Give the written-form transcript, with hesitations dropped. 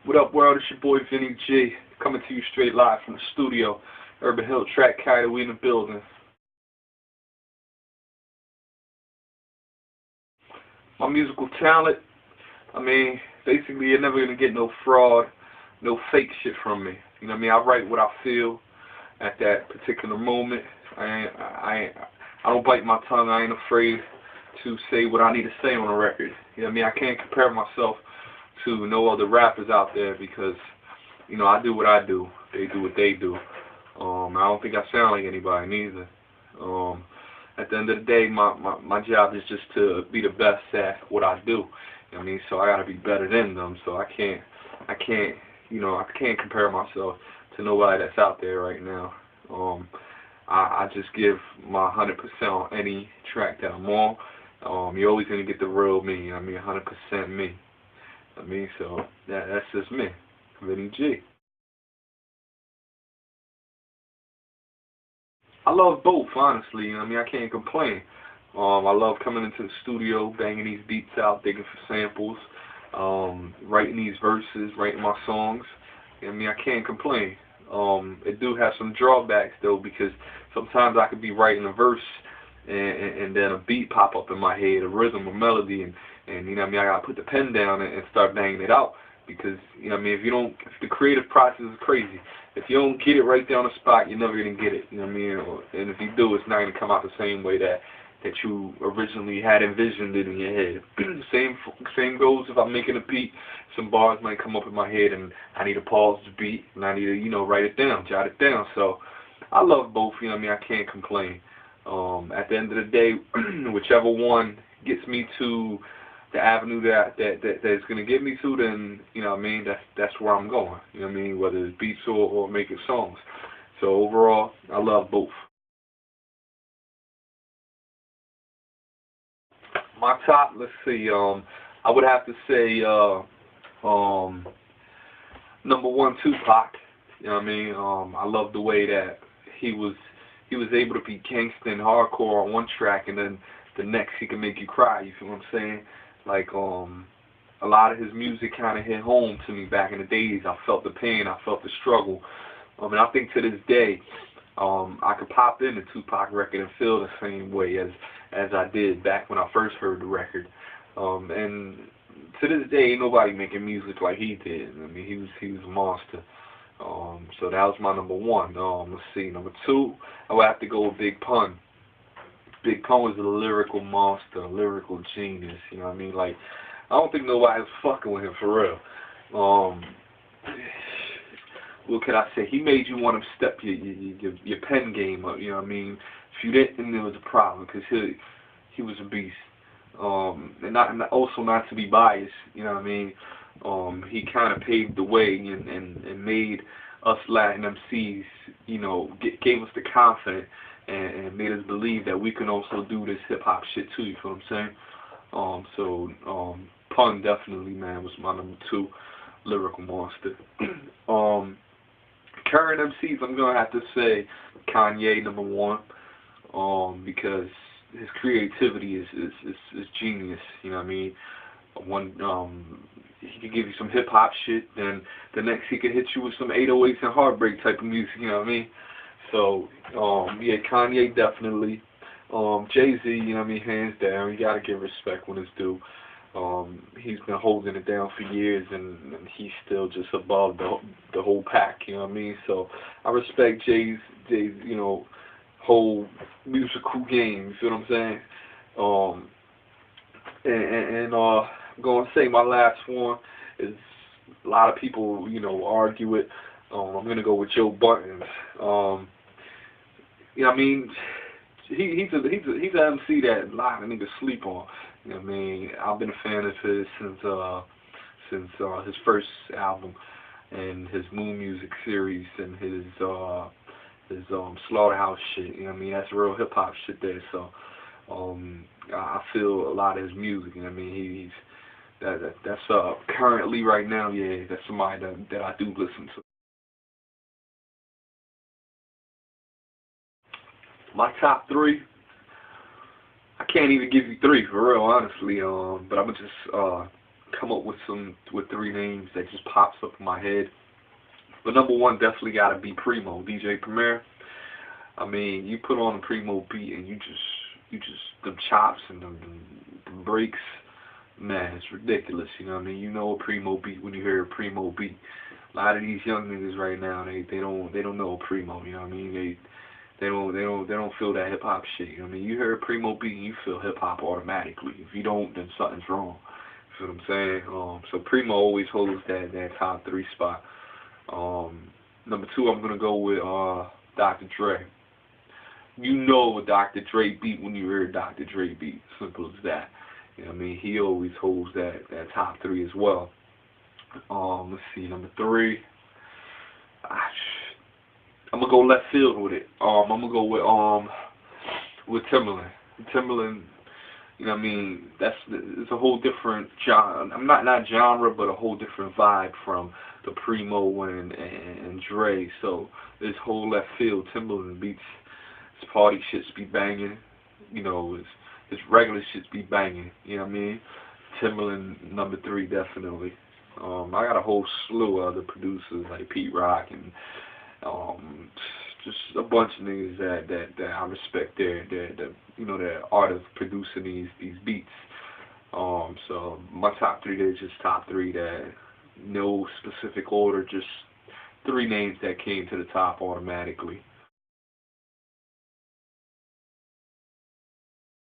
What up, world? It's your boy Vinny G, coming to you straight live from the studio. Urban Hill, Trac-Qaeda, we in the building. My musical talent, I mean, basically you're never going to get no fraud, no fake shit from me. You know what I mean? I write what I feel at that particular moment. I don't bite my tongue. I ain't afraid to say what I need to say on a record. You know what I mean? I can't compare myself to no other rappers out there because, you know, I do what I do. They do what they do. I don't think I sound like anybody neither. At the end of the day, my job is just to be the best at what I do. You know what I mean? So I gotta be better than them. So I can't, you know, I can't compare myself to nobody that's out there right now. I just give my 100% on any track that I'm on. You're always gonna get the real me. You know what I mean? 100% me. I mean, so that's just me, Vinny G. I love both, honestly. You know what I mean? I can't complain. I love coming into the studio, banging these beats out, digging for samples, writing these verses, writing my songs. You know what I mean? I can't complain. It do have some drawbacks though, because sometimes I could be writing a verse and then a beat pop up in my head, a rhythm, a melody, and you know what I mean, I gotta put the pen down and start banging it out, because you know what I mean, if the creative process is crazy, if you don't get it right there on the spot, you're never gonna get it, you know what I mean, and if you do, it's not gonna come out the same way that you originally had envisioned it in your head. Same goes if I'm making a beat. Some bars might come up in my head and I need to pause the beat and I need to, you know, write it down, jot it down. So I love both, you know what I mean, I can't complain. At the end of the day, whichever one gets me to the avenue that's gonna get me to, then you know what I mean, that's where I'm going. You know what I mean, whether it's beats or making songs. So overall, I love both. My top, let's see, I would have to say number one, Tupac. You know what I mean? I love the way that he was able to be gangsta and hardcore on one track, and then the next he can make you cry. You feel what I'm saying? Like a lot of his music kind of hit home to me back in the days. I felt the pain, I felt the struggle. And I think to this day, I could pop in the Tupac record and feel the same way as I did back when I first heard the record. And to this day, ain't nobody making music like he did. I mean, he was a monster. So that was my number one. Let's see, number two, I would have to go with Big Pun. Big Pun was a lyrical monster, a lyrical genius. You know what I mean? Like, I don't think nobody's fucking with him for real. What could I say? He made you want to step your pen game up. You know what I mean? If you didn't, there was a problem, because he was a beast. And also not to be biased. You know what I mean? He kind of paved the way and made us Latin MCs, you know, gave us the confidence and made us believe that we can also do this hip hop shit too. You feel what I'm saying? So Pun definitely, man, was my number two lyrical monster. Current MCs, I'm gonna have to say Kanye number one, because his creativity is genius. You know what I mean? He could give you some hip hop shit, then the next he could hit you with some 808s and heartbreak type of music. You know what I mean? So yeah, Kanye definitely. Jay-Z, you know what I mean, hands down. You gotta give respect when it's due. He's been holding it down for years, and he's still just above the whole pack. You know what I mean? So I respect Jay's, you know, whole musical game. You feel what I'm saying? I'm gonna say my last one is, a lot of people, you know, argue it. I'm gonna go with Joe Budden. You know what I mean? He's an MC that a lot of niggas sleep on. You know what I mean? I've been a fan of his since his first album and his Moon Music series and his Slaughterhouse shit. You know what I mean? That's real hip hop shit there. So I feel a lot of his music. You know what I mean? That's currently right now, yeah, that's somebody that I do listen to. My top three, I can't even give you three for real, honestly. But I'm gonna just come up with three names that just pops up in my head. But number one definitely gotta be Primo, DJ Premier. I mean, you put on a Primo beat and you just them chops and them breaks, man, it's ridiculous. You know what I mean? You know a Primo beat when you hear a Primo beat. A lot of these young niggas right now, they don't know a Primo. You know what I mean? They don't feel that hip hop shit. You know what I mean? You hear a Primo beat and you feel hip hop automatically. If you don't, then something's wrong. You feel what I'm saying? So Primo always holds that top 3 spot. Number 2, I'm gonna go with Dr. Dre. You know a Dr. Dre beat when you hear a Dr. Dre beat. Simple as that. You know what I mean? He always holds that top 3 as well. Let's see, number 3. I'm gonna go left field with it. I'm gonna go with Timbaland. Timbaland, you know what I mean? It's a whole different genre. I'm not genre, but a whole different vibe from the Primo and Dre. So this whole left field, Timbaland beats. His party shits be banging, you know, his regular shits be banging, you know what I mean? Timbaland, number 3, definitely. I got a whole slew of other producers like Pete Rock and just a bunch of niggas that I respect their art of producing these beats. So my top 3, they're just top 3 that no specific order, just 3 names that came to the top automatically.